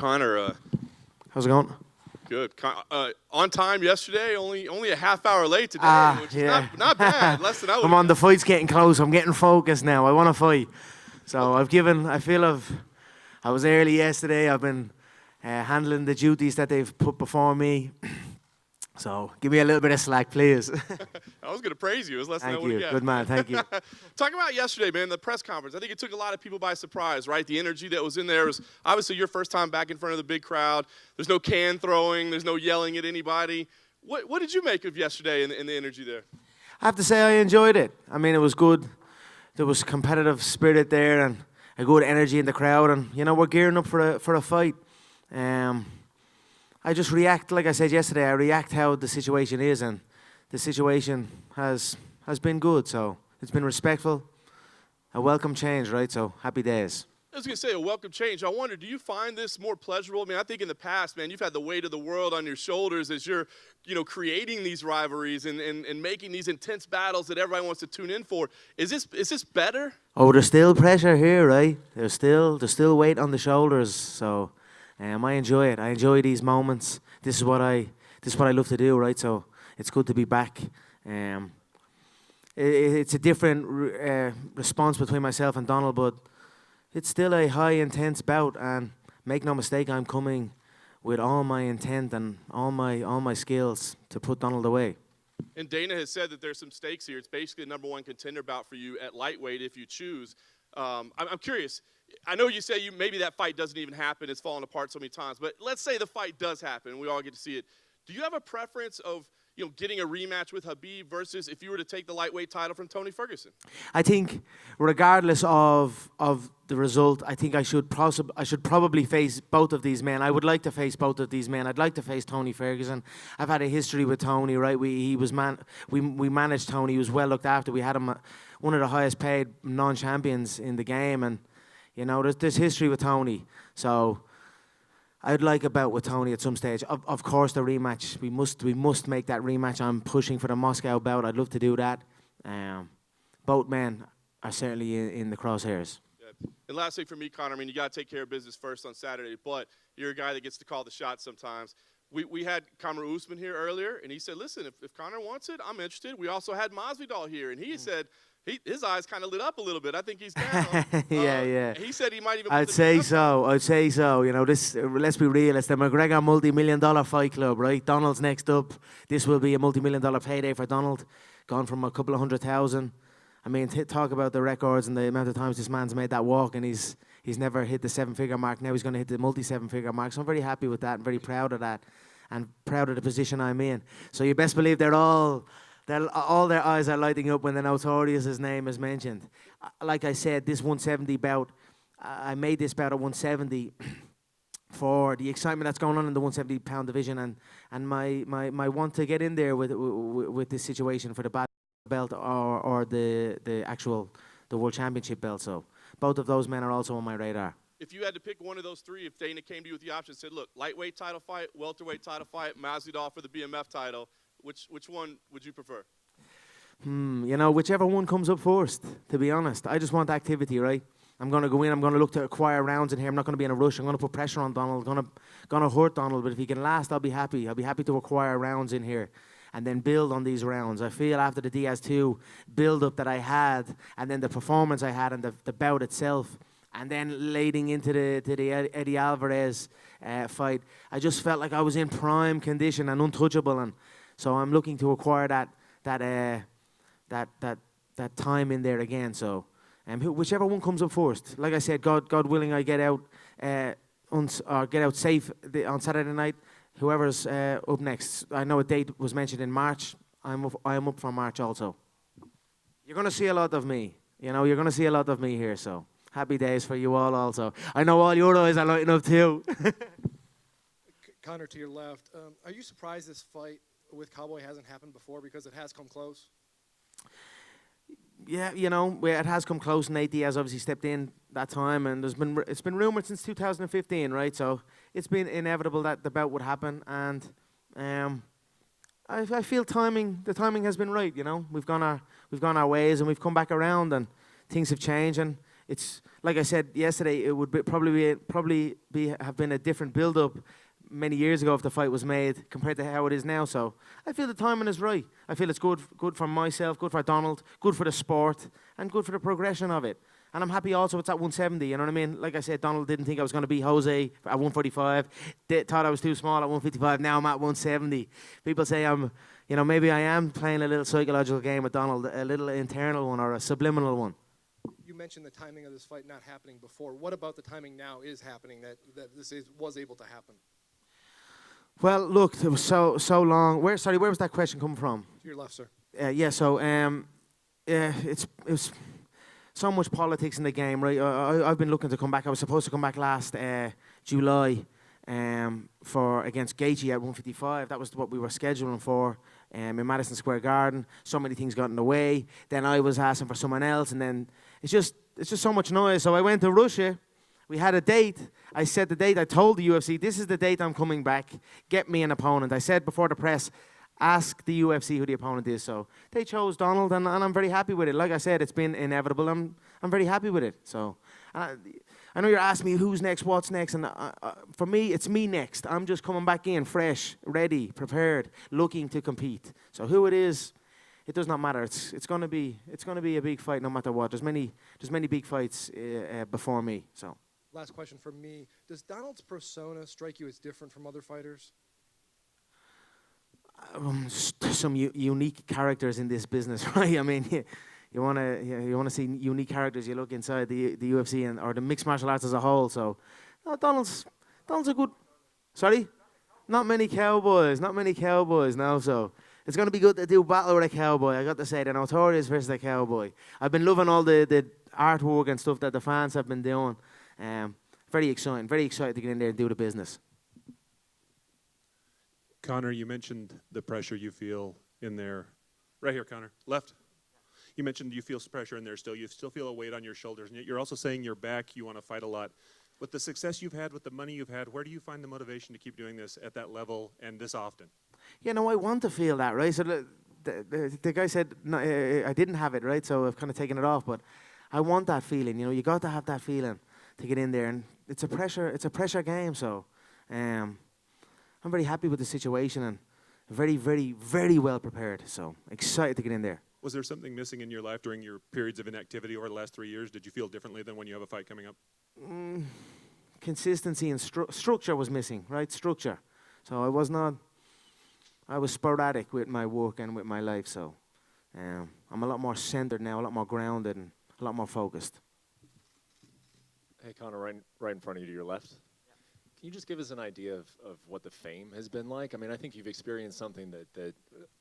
Conor, how's it going? Good. On time yesterday, only a half hour late today, which is not bad. Less than I would. I'm on the fight's getting close. I'm getting focused now. I want to fight. So I was early yesterday. I've been handling the duties that they've put before me. So give me a little bit of slack, please. I was going to praise you. It was less than I would Thank you. have. Good man. Thank you. Talking about yesterday, man, the press conference. I think it took a lot of people by surprise, right? The energy that was in there was obviously your first time back in front of the big crowd. There's no can throwing. There's no yelling at anybody. What did you make of yesterday and the energy there? I have to say I enjoyed it. I mean, it was good. There was competitive spirit there and a good energy in the crowd. And, we're gearing up for a fight. I just react, like I said yesterday, I react how the situation is, and the situation has been good, so it's been respectful, a welcome change, right? So happy days. I was going to say, a welcome change. I wonder, do you find this more pleasurable? I mean, I think in the past, man, you've had the weight of the world on your shoulders as you're, creating these rivalries and making these intense battles that everybody wants to tune in for. Is this better? Oh, there's still pressure here, right? There's still weight on the shoulders, so I enjoy it. I enjoy these moments. This is what I love to do, right? So it's good to be back. It's a different response between myself and Donald, but it's still a high intense bout. And make no mistake, I'm coming with all my intent and all my skills to put Donald away. And Dana has said that there's some stakes here. It's basically the #1 contender bout for you at lightweight if you choose. I'm curious. I know you say maybe that fight doesn't even happen. It's fallen apart so many times. But let's say the fight does happen and we all get to see it. Do you have a preference of getting a rematch with Khabib versus if you were to take the lightweight title from Tony Ferguson? I think regardless of the result, I think I should probably face both of these men. I would like to face both of these men. I'd like to face Tony Ferguson. I've had a history with Tony, right? We managed Tony. He was well looked after. We had him one of the highest paid non-champions in the game, and there's history with Tony. So I'd like a bout with Tony at some stage. Of course, the rematch. We must make that rematch. I'm pushing for the Moscow bout. I'd love to do that. Both men are certainly in the crosshairs. Yeah. And lastly for me, Conor, I mean, you got to take care of business first on Saturday, but you're a guy that gets to call the shots sometimes. We had Kamaru Usman here earlier, and he said, listen, if Conor wants it, I'm interested. We also had Masvidal here, and he said his eyes kind of lit up a little bit. I think he's down. Yeah. He said he might even. I'd say so. This. Let's be real. It's the McGregor multi-million-dollar fight club, right? Donald's next up. This will be a multi-million-dollar payday for Donald. Gone from a couple of 100,000. I mean, talk about the records and the amount of times this man's made that walk, and he's never hit the 7-figure mark. Now he's going to hit the multi-7-figure mark. So I'm very happy with that and very proud of that, and proud of the position I'm in. So you best believe all their eyes are lighting up when the Notorious's name is mentioned. Like I said, this 170 bout, I made this bout at 170 for the excitement that's going on in the 170-pound division and my want to get in there with this situation for the belt or the World Championship belt. So both of those men are also on my radar. If you had to pick one of those three, if Dana came to you with the option and said, look, lightweight title fight, welterweight title fight, Masvidal for the BMF title, which one would you prefer? Whichever one comes up first, to be honest. I just want activity, right? I'm going to go in. I'm going to look to acquire rounds in here. I'm not going to be in a rush. I'm going to put pressure on Donald. I'm going to hurt Donald. But if he can last, I'll be happy. I'll be happy to acquire rounds in here and then build on these rounds. I feel after the Diaz 2 build-up that I had and then the performance I had and the bout itself and then leading into the Eddie Alvarez fight, I just felt like I was in prime condition and untouchable. And so I'm looking to acquire that time in there again. So whichever one comes up first. Like I said, God willing, I get out safe on Saturday night. Whoever's up next. I know a date was mentioned in March. I'm up for March also. You're going to see a lot of me. You're going to see a lot of me here. So happy days for you all also. I know all your eyes are lighting up too. Conor, to your left, are you surprised this fight with Cowboy hasn't happened before because it has come close? Yeah, it has come close. Nate Diaz obviously stepped in that time, and it's been rumored since 2015, right? So it's been inevitable that the bout would happen, and I feel the timing has been right. We've gone our ways, and we've come back around, and things have changed, and it's like I said yesterday. It would have been a different build-up many years ago if the fight was made compared to how it is now. So I feel the timing is right. I feel it's good for myself, good for Donald, good for the sport, and good for the progression of it. And I'm happy also it's at 170, you know what I mean? Like I said, Donald didn't think I was going to beat Jose at 145. Thought I was too small at 155. Now I'm at 170. People say maybe I am playing a little psychological game with Donald, a little internal one or a subliminal one. You mentioned the timing of this fight not happening before. What about the timing now is happening that was able to happen? Well, look, it was so long. Where was that question coming from? To your left, sir. It's so much politics in the game, right? I've been looking to come back. I was supposed to come back last July against Gaethje at 155. That was what we were scheduling for in Madison Square Garden. So many things got in the way. Then I was asking for someone else, and then it's just so much noise. So I went to Russia. We had a date. I set the date. I told the UFC, this is the date I'm coming back. Get me an opponent. I said before the press, ask the UFC who the opponent is. So they chose Donald, and I'm very happy with it. Like I said, it's been inevitable. I'm very happy with it. So I know you're asking me who's next, what's next, and for me, it's me next. I'm just coming back in fresh, ready, prepared, looking to compete. So who it is, it does not matter. It's going to be a big fight no matter what. There's many big fights before me. So. Last question from me. Does Donald's persona strike you as different from other fighters? Some unique characters in this business, right? I mean, you want to see unique characters. You look inside the UFC or the mixed martial arts as a whole. So, no, Donald's a good. Sorry, not many cowboys. No, so it's going to be good to do battle with a cowboy. I got to say, the Notorious versus the cowboy. I've been loving all the artwork and stuff that the fans have been doing. Very exciting to get in there and do the business. Conor, you mentioned the pressure you feel in there. Right here, Conor. Left. You mentioned you feel pressure in there still. You still feel a weight on your shoulders. And yet you're also saying you're back, you want to fight a lot. With the success you've had, with the money you've had, where do you find the motivation to keep doing this at that level and this often? I want to feel that, right? So the guy said no, I didn't have it, right? So I've kind of taken it off. But I want that feeling. You got to have that feeling to get in there. And it's a pressure game. So I'm very happy with the situation and very, very, very well prepared. So excited to get in there. Was there something missing in your life during your periods of inactivity over the last 3 years? Did you feel differently than when you have a fight coming up? Consistency and structure was missing, right? Structure. So I was sporadic with my work and with my life. So I'm a lot more centered now, a lot more grounded, and a lot more focused. Hey, Conor, right in front of you to your left. Can you just give us an idea of what the fame has been like? I mean, I think you've experienced something that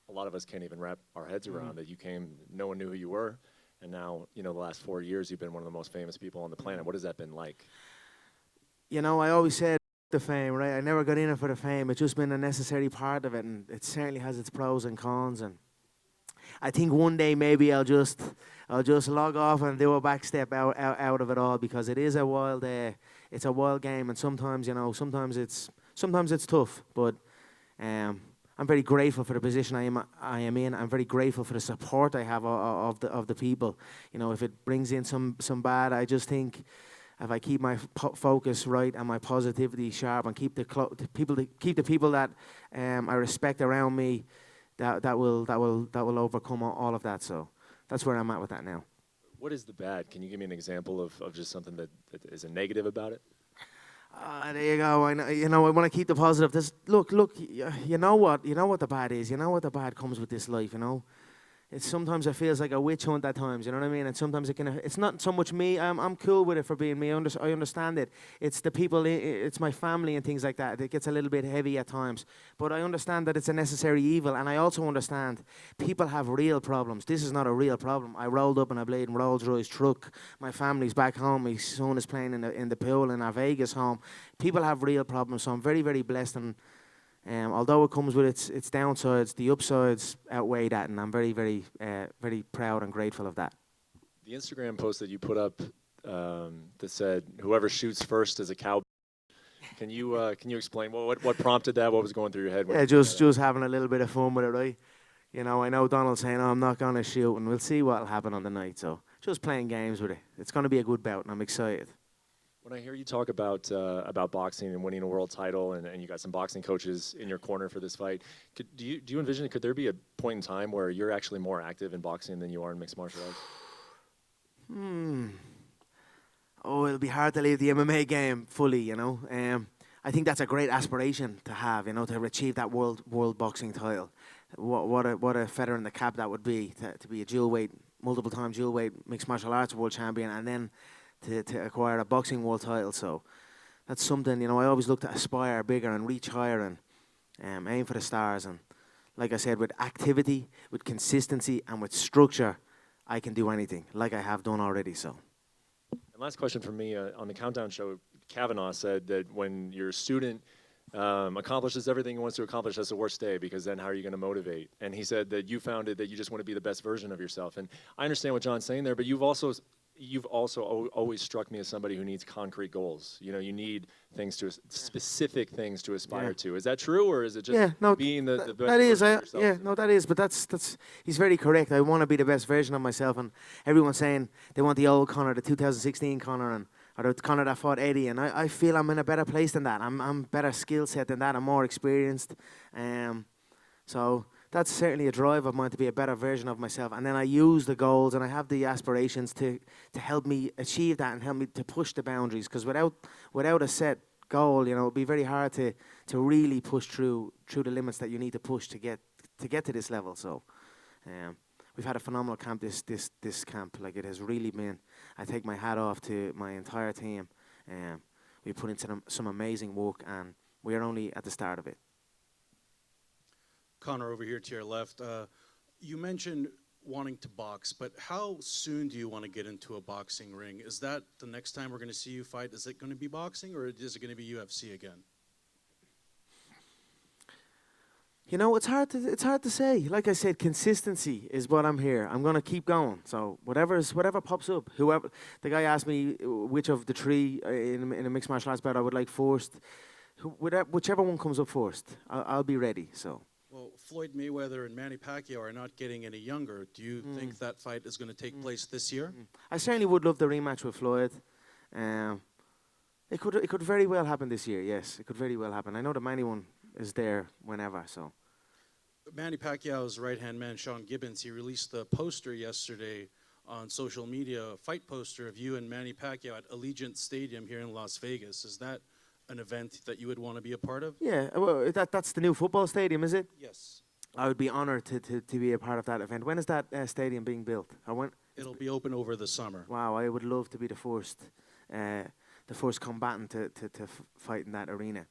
a lot of us can't even wrap our heads around, that you came, no one knew who you were, and now, the last 4 years you've been one of the most famous people on the planet. What has that been like? I always said the fame, right? I never got in it for the fame. It's just been a necessary part of it, and it certainly has its pros and cons. And I think one day maybe I'll just log off and do a back step out of it all, because it is a wild game, and sometimes sometimes it's tough. But I'm very grateful for the position I am in. I'm very grateful for the support I have of the people. If it brings in some bad, I just think if I keep my focus right and my positivity sharp and keep the people that I respect around me, that will overcome all of that. So that's where I'm at with that now. What is the bad? Can you give me an example of just something that is a negative about it? There you go. I want to keep the positive. Look. You know what the bad is. You know what the bad comes with this life. It's sometimes it feels like a witch hunt at times. You know what I mean? And sometimes it's not so much me. I'm cool with it for being me. I understand it. It's the people. It's my family and things like that. It gets a little bit heavy at times. But I understand that it's a necessary evil, and I also understand people have real problems. This is not a real problem. I rolled up in a bleeding Rolls-Royce truck. My family's back home. My son is playing in the pool in our Vegas home. People have real problems. So I'm very, very blessed, and although it comes with its downsides, the upsides outweigh that, and I'm very, very, very proud and grateful of that. The Instagram post that you put up that said, "Whoever shoots first is a cowboy." Can you explain what prompted that? What was going through your head? Yeah, just having a little bit of fun with it, right? I know Donald's saying, "Oh, I'm not gonna shoot," and we'll see what'll happen on the night. So just playing games with it. It's going to be a good bout, and I'm excited. When I hear you talk about boxing and winning a world title, and you got some boxing coaches in your corner for this fight, do you envision, could there be a point in time where you're actually more active in boxing than you are in mixed martial arts? Oh, it'll be hard to leave the MMA game fully, you know. I think that's a great aspiration to have, you know, to achieve that world boxing title. What a feather in the cap that would be, to be a multiple time dual weight mixed martial arts world champion, and then to acquire a boxing world title. So that's something, you know, I always look to aspire bigger and reach higher and aim for the stars. And like I said, with activity, with consistency, and with structure, I can do anything, like I have done already. So. And last question from me, on the Countdown show, Kavanaugh said that when your student accomplishes everything he wants to accomplish, that's the worst day, because then how are you going to motivate? And he said that you found it that you just want to be the best version of yourself. And I understand what John's saying there, but you've also always struck me as somebody who needs concrete goals. You know, you need specific things to aspire to. Is that true, or is it just being the best that is, version of yourself? yeah, no, that is, but that's he's very correct. I want to be the best version of myself, and everyone's saying they want the old Conor, the 2016 Conor, or the Conor that fought Eddie, and I feel I'm in a better place than that. I'm better skill set than that. I'm more experienced, so that's certainly a drive of mine, to be a better version of myself. And then I use the goals and I have the aspirations to help me achieve that and help me to push the boundaries. Because without a set goal, you know, it'd be very hard to really push through the limits that you need to push to get to this level. So we've had a phenomenal camp this camp. Like, it has really been. I take my hat off to my entire team. We put into some amazing work, and we are only at the start of it. Conor, over here to your left, you mentioned wanting to box, but how soon do you want to get into a boxing ring? Is that the next time we're going to see you fight? Is it going to be boxing, or is it going to be UFC again? You know, it's hard to say. Like I said, consistency is what I'm here. I'm going to keep going. So whatever pops up. Whoever, the guy asked me which of the three in a mixed martial arts bout I would like first. Whichever one comes up first, I'll be ready. So. Well, Floyd Mayweather and Manny Pacquiao are not getting any younger. Do you think that fight is going to take place this year? I certainly would love the rematch with Floyd. It could very well happen this year. Yes, it could very well happen. I know the Manny one is there whenever. So. Manny Pacquiao's right-hand man, Sean Gibbons, he released a poster yesterday on social media, a fight poster of you and Manny Pacquiao at Allegiant Stadium here in Las Vegas. Is that an event that you would want to be a part of? Yeah, well, that's the new football stadium, is it? Yes. I would be honored to be a part of that event. When is that stadium being built? It'll be open over the summer. Wow, I would love to be the first combatant to fight in that arena.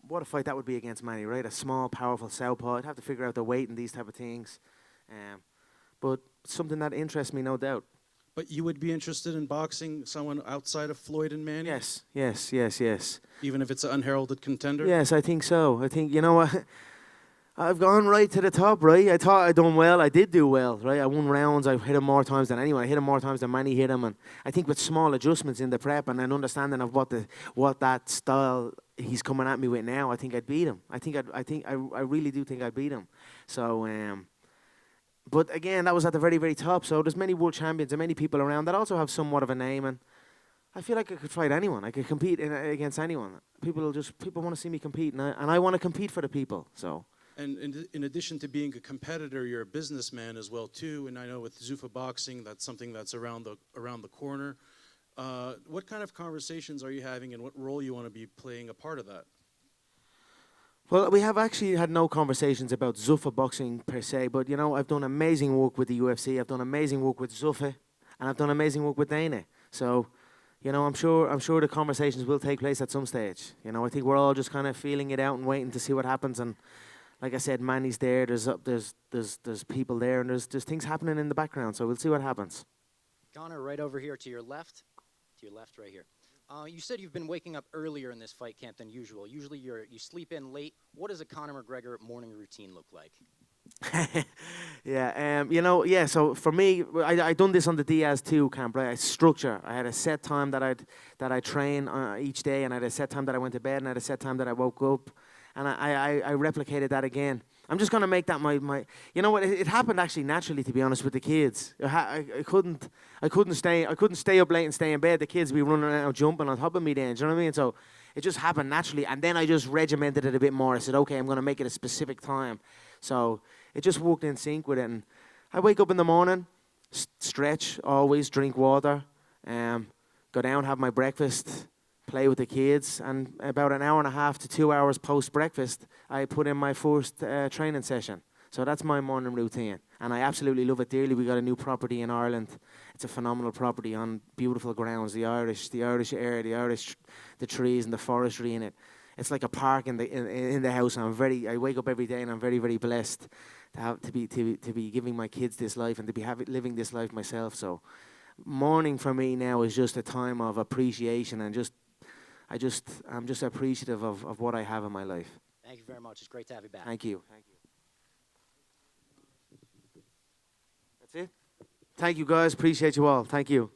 What a fight that would be against Manny, right? A small, powerful southpaw. I'd have to figure out the weight and these type of things. But something that interests me, no doubt. But you would be interested in boxing someone outside of Floyd and Manny? Yes. Even if it's an unheralded contender? Yes, I think so. I think, you know what, I've gone right to the top, right? I thought I'd done well. I did do well, right? I won rounds. I've hit him more times than anyone. I hit him more times than Manny hit him. And I think with small adjustments in the prep and an understanding of what that style he's coming at me with now, I think I'd beat him. I really do think I'd beat him. So, but again, that was at the very, very top. So there's many world champions and many people around that also have somewhat of a name, and I feel like I could fight anyone. I could compete against anyone. People want to see me compete, and I want to compete for the people. So. And in addition to being a competitor, you're a businessman as well too. And I know with Zuffa Boxing, that's something that's around the corner. What kind of conversations are you having, and what role you want to be playing a part of that? Well, we have actually had no conversations about Zuffa Boxing per se, but, you know, I've done amazing work with the UFC, I've done amazing work with Zuffa, and I've done amazing work with Dana. So, you know, I'm sure the conversations will take place at some stage. You know, I think we're all just kind of feeling it out and waiting to see what happens. And like I said, Manny's there, there's people there, and there's things happening in the background, so we'll see what happens. Conor, right over here to your left right here. You said you've been waking up earlier in this fight camp than usual. Usually you sleep in late. What does a Conor McGregor morning routine look like? You know, yeah, so for me, I done this on the Diaz 2 camp, right? I structure. I had a set time that I train each day, and I had a set time that I went to bed, and I had a set time that I woke up, and I replicated that again. I'm just gonna make that my. You know what? It happened actually naturally, to be honest, with the kids. I couldn't stay up late and stay in bed. The kids would be running around jumping on top of me then. Do you know what I mean? So it just happened naturally, and then I just regimented it a bit more. I said, okay, I'm gonna make it a specific time. So it just worked in sync with it. And I wake up in the morning, stretch, always drink water, go down, have my breakfast, play with the kids, and about an hour and a half to 2 hours post-breakfast, I put in my first training session. So that's my morning routine, and I absolutely love it dearly. We got a new property in Ireland. It's a phenomenal property on beautiful grounds. The Irish air, the trees and the forestry in it. It's like a park in the house. I wake up every day, and I'm very, very blessed to be giving my kids this life and to be living this life myself. So, morning for me now is just a time of appreciation and I'm just appreciative of what I have in my life. Thank you very much. It's great to have you back. Thank you. That's it. Thank you, guys. Appreciate you all. Thank you.